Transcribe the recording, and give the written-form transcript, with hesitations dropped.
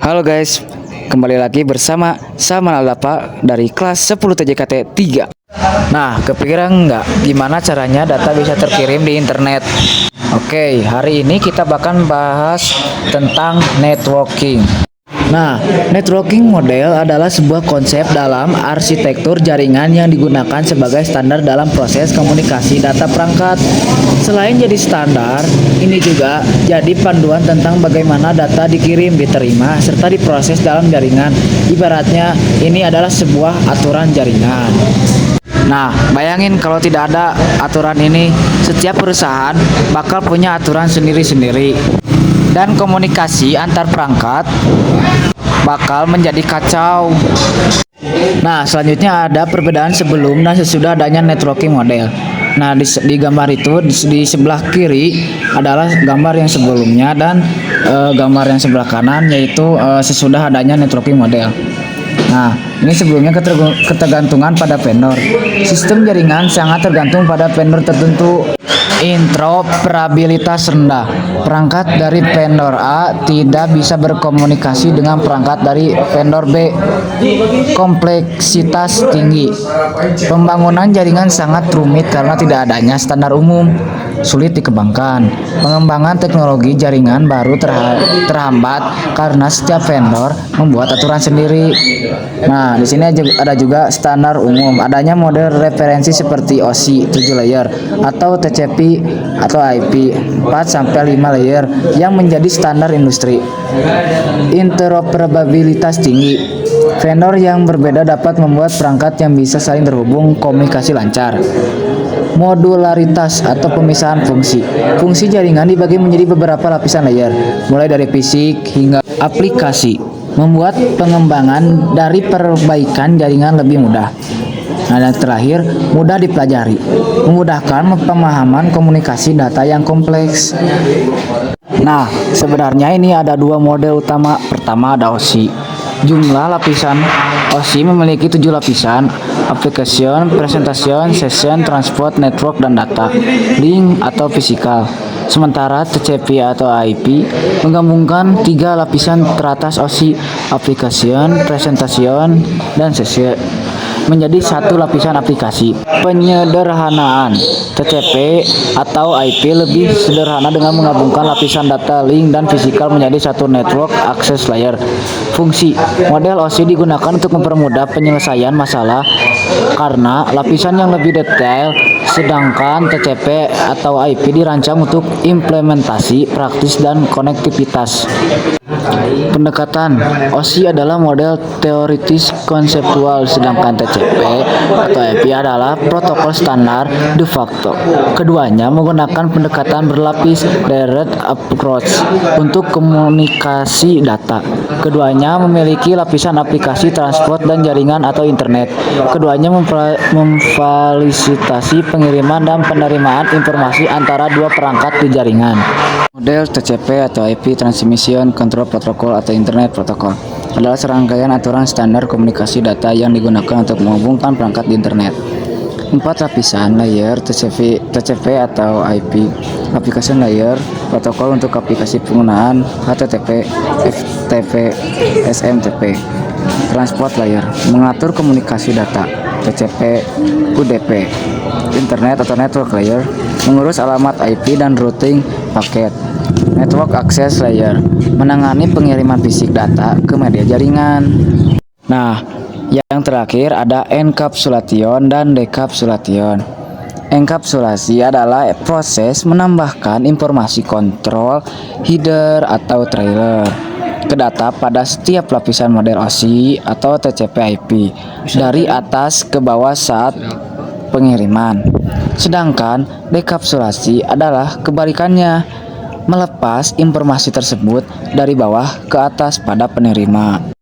Halo guys, kembali lagi bersama Salman Aldapa dari kelas 10 TJKT 3. Nah, kepikiran nggak gimana caranya data bisa terkirim di internet? Oke, hari ini kita bakal bahas tentang networking. Nah, networking model adalah sebuah konsep dalam arsitektur jaringan yang digunakan sebagai standar dalam proses komunikasi data perangkat. Selain jadi standar, ini juga jadi panduan tentang bagaimana data dikirim, diterima, serta diproses dalam jaringan. Ibaratnya, ini adalah sebuah aturan jaringan. Nah, bayangin kalau tidak ada aturan ini, setiap perusahaan bakal punya aturan sendiri-sendiri. Dan komunikasi antar perangkat bakal menjadi kacau. Nah, selanjutnya ada perbedaan sebelum dan sesudah adanya networking model. Nah, di gambar itu di sebelah kiri adalah gambar yang sebelumnya dan gambar yang sebelah kanan yaitu sesudah adanya networking model. Nah, ini sebelumnya ketergantungan pada vendor. Sistem jaringan sangat tergantung pada vendor tertentu. Interoperabilitas rendah. Perangkat dari vendor A tidak bisa berkomunikasi dengan perangkat dari vendor B. Kompleksitas tinggi. Pembangunan jaringan sangat rumit karena tidak adanya standar umum. Sulit dikembangkan. Pengembangan teknologi jaringan baru terhambat karena setiap vendor membuat aturan sendiri. Nah, di sini ada juga standar umum. Adanya model referensi seperti OSI 7 layer atau TCP atau IP 4 sampai 5 layer yang menjadi standar industri. Interoperabilitas tinggi. Vendor yang berbeda dapat membuat perangkat yang bisa saling terhubung komunikasi lancar. Modularitas atau pemisahan fungsi. Fungsi jaringan dibagi menjadi beberapa lapisan layer, mulai dari fisik hingga aplikasi, membuat pengembangan dari perbaikan jaringan lebih mudah. Nah, dan terakhir, mudah dipelajari, memudahkan pemahaman komunikasi data yang kompleks. Nah, sebenarnya ini ada dua model utama. Pertama ada OSI. Jumlah lapisan OSI memiliki 7 lapisan: application, presentation, session, transport, network, dan data, link atau fisikal. Sementara TCP atau IP menggabungkan 3 lapisan teratas OSI, application, presentation, dan session menjadi satu lapisan aplikasi. Penyederhanaan. TCP atau IP lebih sederhana dengan menggabungkan lapisan data, link, dan fisikal menjadi satu network access layer. Fungsi. Model OSI digunakan untuk mempermudah penyelesaian masalah karena lapisan yang lebih detail, sedangkan TCP atau IP dirancang untuk implementasi praktis dan konektivitas. Pendekatan. OSI adalah model teoritis konseptual, sedangkan TCP atau IP adalah protokol standar de facto. Keduanya menggunakan pendekatan berlapis direct approach untuk komunikasi data. Keduanya memiliki lapisan aplikasi, transport, dan jaringan atau internet. Keduanya memfasilitasi pengiriman dan penerimaan informasi antara dua perangkat di jaringan. Model TCP atau IP Transmission Control Protocol atau Internet Protocol adalah serangkaian aturan standar komunikasi data yang digunakan untuk menghubungkan perangkat di internet. 4 lapisan layer TCP atau IP, application layer, protokol untuk aplikasi penggunaan, HTTP, FTP, SMTP, transport layer, mengatur komunikasi data, TCP, UDP, internet atau network layer, mengurus alamat IP dan routing paket, network access layer, menangani pengiriman fisik data ke media jaringan. Nah, yang terakhir ada encapsulation dan decapsulation. Enkapsulasi adalah proses menambahkan informasi kontrol, header atau trailer ke data pada setiap lapisan model OSI atau TCP/IP dari atas ke bawah saat pengiriman. Sedangkan dekapsulasi adalah kebalikannya, melepas informasi tersebut dari bawah ke atas pada penerima.